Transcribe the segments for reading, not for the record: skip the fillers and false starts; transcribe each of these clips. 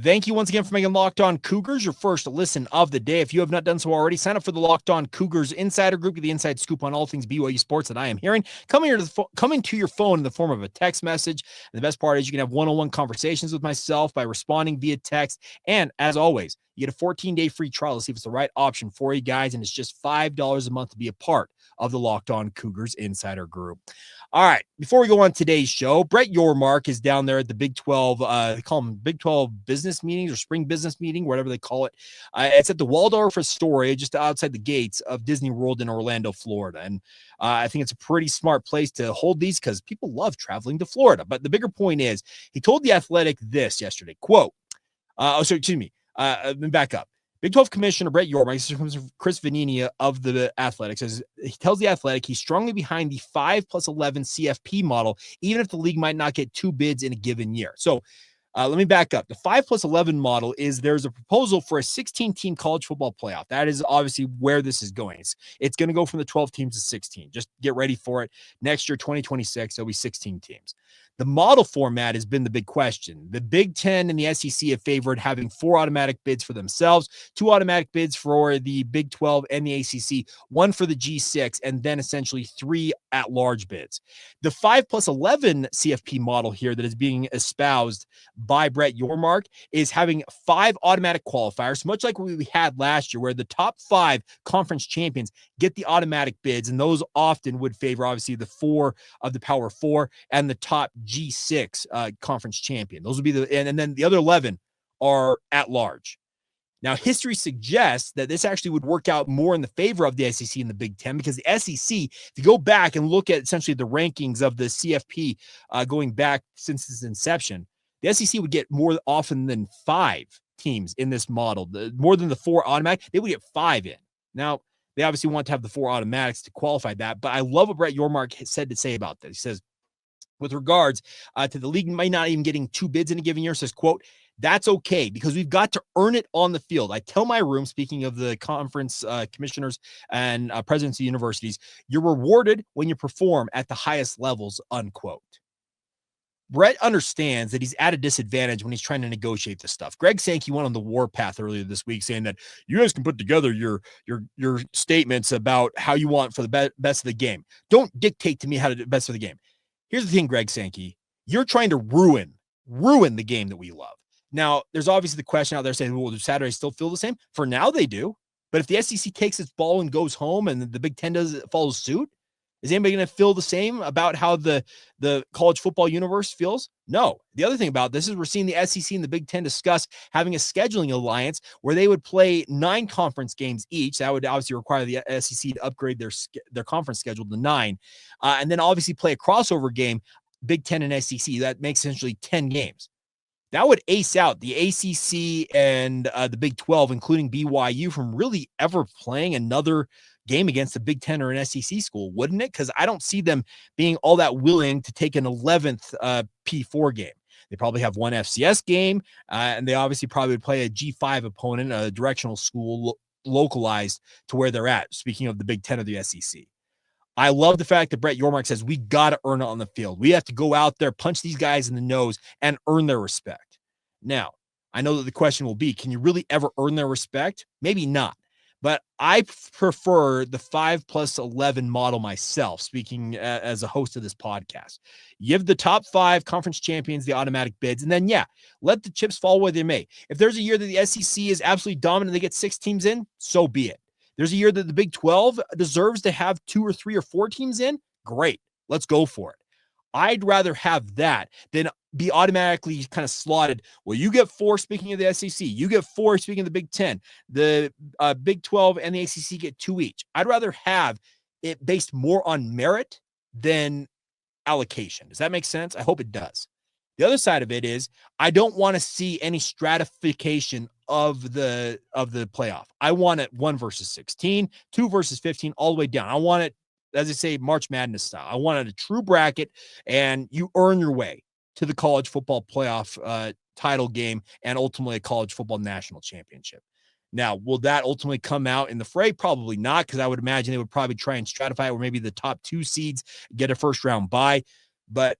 Thank you once again for making Locked On Cougars your first listen of the day. If you have not done so already, sign up for the Locked On Cougars Insider Group, get the inside scoop on all things BYU sports that I am hearing. Coming to your phone in the form of a text message. And the best part is you can have one-on-one conversations with myself by responding via text. And as always, you get a 14-day free trial to see if it's the right option for you guys. And it's just $5 a month to be a part of the Locked On Cougars Insider Group. All right, before we go on today's show, Brett Yormark is down there at the Big 12, they call them Big 12 business meetings or spring business meeting, whatever they call it. It's at the Waldorf Astoria, just outside the gates of Disney World in Orlando, Florida. And I think it's a pretty smart place to hold these because people love traveling to Florida. But the bigger point is he told The Athletic this yesterday, quote, let me back up. Big 12 Commissioner Brett Yormark, Chris Vanini of the Athletic, says he tells The Athletic he's strongly behind the 5+11 CFP model, even if the league might not get 2 bids in a given year. So let me back up. The 5+11 model is there's a proposal for a 16-team college football playoff. That is obviously where this is going. It's going to go from the 12 teams to 16. Just get ready for it. Next year, 2026, there'll be 16 teams. The model format has been the big question. The Big Ten and the SEC have favored having 4 automatic bids for themselves, 2 automatic bids for the Big 12 and the ACC, 1 for the G6, and then essentially 3 at-large bids. The 5+11 CFP model here that is being espoused by Brett Yormark is having 5 automatic qualifiers, much like what we had last year, where the top 5 conference champions get the automatic bids, and those often would favor, obviously, the 4 of the Power 4 and the top G6 conference champion. Those would be and then the other 11 are at large. Now, history suggests that this actually would work out more in the favor of the SEC and the Big Ten, because the SEC, if you go back and look at essentially the rankings of the CFP going back since its inception, the SEC would get more often than 5 teams in this model. More than the 4 automatic, they would get 5 in. Now, they obviously want to have the 4 automatics to qualify that, but I love what Brett Yormark said to say about this. He says, with regards to the league might not even getting 2 bids in a given year, says, quote, that's okay because we've got to earn it on the field. I tell my room, speaking of the conference commissioners and presidents of universities, you're rewarded when you perform at the highest levels, unquote. Brett understands that he's at a disadvantage when he's trying to negotiate this stuff. Greg Sankey went on the warpath earlier this week saying that you guys can put together your statements about how you want for the best of the game. Don't dictate to me how to do best of the game. Here's the thing, Greg Sankey. You're trying to ruin the game that we love. Now, there's obviously the question out there saying, well, do Saturdays still feel the same? For now, they do. But if the SEC takes its ball and goes home and the Big Ten follows suit, is anybody going to feel the same about how the college football universe feels? No. The other thing about this is we're seeing the SEC and the Big Ten discuss having a scheduling alliance where they would play 9 conference games each. That would obviously require the SEC to upgrade their conference schedule to 9. And then obviously play a crossover game, Big Ten and SEC. That makes essentially 10 games. That would ace out the ACC and the Big 12, including BYU, from really ever playing another game against a Big 10 or an SEC school, wouldn't it? Because I don't see them being all that willing to take an 11th P4 game. They probably have one FCS game, and they obviously probably would play a G5 opponent, a directional school localized to where they're at, speaking of the Big 10 or the SEC. I love the fact that Brett Yormark says we got to earn it on the field. We have to go out there, punch these guys in the nose, and earn their respect. Now, I know that the question will be, can you really ever earn their respect? Maybe not. But I prefer the 5+11 model myself, speaking as a host of this podcast. Give the top 5 conference champions the automatic bids, and then, let the chips fall where they may. If there's a year that the SEC is absolutely dominant and they get 6 teams in, so be it. There's a year that the Big 12 deserves to have 2 or 3 or 4 teams in. Great. Let's go for it. I'd rather have that than be automatically kind of slotted. Well, you get 4, speaking of the SEC. You get 4, speaking of the Big 10. The Big 12 and the ACC get 2 each. I'd rather have it based more on merit than allocation. Does that make sense? I hope it does. The other side of it is I don't want to see any stratification of the playoff. I want it 1 versus 16, 2 versus 15, all the way down. I want it, as I say, March Madness style. I want it a true bracket, and you earn your way to the college football playoff title game and ultimately a college football national championship. Now, will that ultimately come out in the fray? Probably not, because I would imagine they would probably try and stratify it where maybe the top 2 seeds get a first round bye. But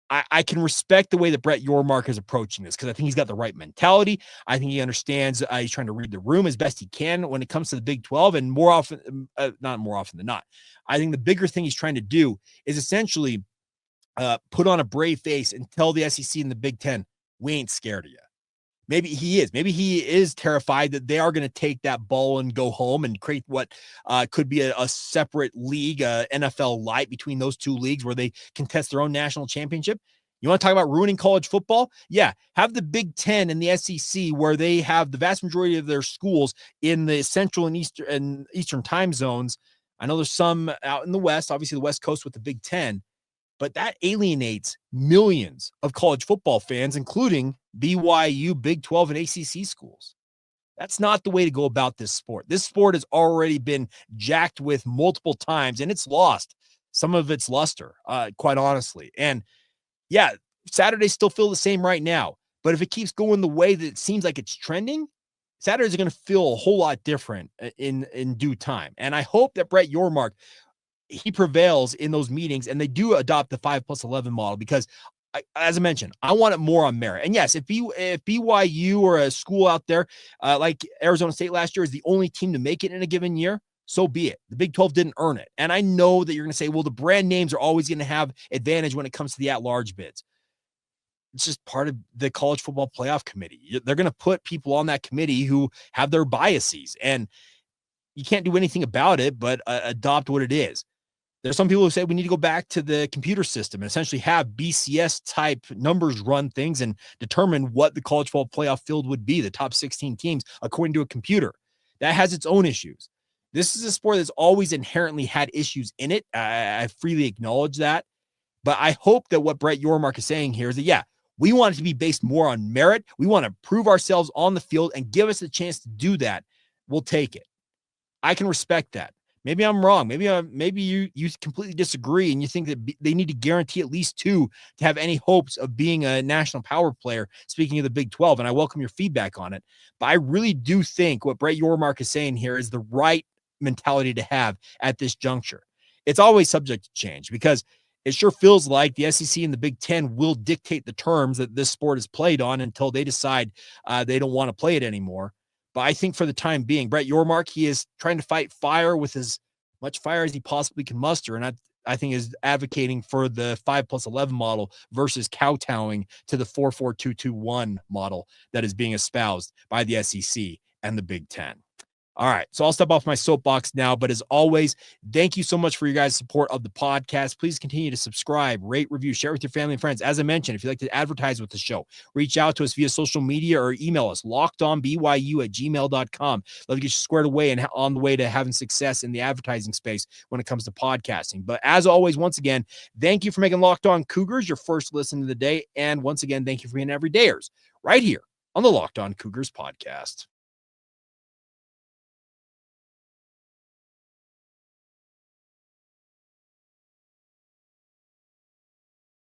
I can respect the way that Brett Yormark is approaching this because I think he's got the right mentality. I think he understands he's trying to read the room as best he can when it comes to the Big 12. And not more often than not, I think the bigger thing he's trying to do is essentially put on a brave face and tell the SEC and the Big 10, we ain't scared of you. Maybe he is. Maybe he is terrified that they are going to take that ball and go home and create what could be a separate league, NFL light between those two leagues where they contest their own national championship. You want to talk about ruining college football? Yeah, have the Big 10 and the SEC where they have the vast majority of their schools in the central and eastern time zones. I know there's some out in the West, obviously the West Coast with the Big 10. But that alienates millions of college football fans, including BYU, Big 12, and ACC schools. That's not the way to go about this sport. This sport has already been jacked with multiple times, and it's lost some of its luster, quite honestly. And yeah, Saturdays still feel the same right now. But if it keeps going the way that it seems like it's trending, Saturdays are going to feel a whole lot different in due time. And I hope that Brett Yormark, he prevails in those meetings and they do adopt the 5+11 model because as I mentioned, I want it more on merit. And yes, if BYU or a school out there like Arizona State last year is the only team to make it in a given year, so be it. The Big 12 didn't earn it. And I know that you're going to say, well, the brand names are always going to have advantage when it comes to the at-large bids. It's just part of the college football playoff committee. They're going to put people on that committee who have their biases, and you can't do anything about it but adopt what it is. There's some people who say we need to go back to the computer system and essentially have BCS type numbers run things and determine what the college football playoff field would be, the top 16 teams, according to a computer. That has its own issues. This is a sport that's always inherently had issues in it. I freely acknowledge that. But I hope that what Brett Yormark is saying here is that, yeah, we want it to be based more on merit. We want to prove ourselves on the field and give us a chance to do that. We'll take it. I can respect that. Maybe I'm wrong. Maybe you completely disagree and you think that they need to guarantee at least 2 to have any hopes of being a national power player, speaking of the Big 12, and I welcome your feedback on it. But I really do think what Brett Yormark is saying here is the right mentality to have at this juncture. It's always subject to change because it sure feels like the SEC and the Big 10 will dictate the terms that this sport is played on until they decide they don't want to play it anymore. But I think for the time being, Brett Yormark, he is trying to fight fire with as much fire as he possibly can muster. And I think is advocating for the 5+11 model versus kowtowing to the 4-4-2-2-1 model that is being espoused by the SEC and the Big 10. All right, so I'll step off my soapbox now, but as always, thank you so much for your guys' support of the podcast. Please continue to subscribe, rate, review, share with your family and friends. As I mentioned, if you'd like to advertise with the show, reach out to us via social media or email us, lockedonbyu@gmail.com. Love to get you squared away and on the way to having success in the advertising space when it comes to podcasting. But as always, once again, thank you for making Locked On Cougars your first listen of the day. And once again, thank you for being everydayers right here on the Locked On Cougars podcast.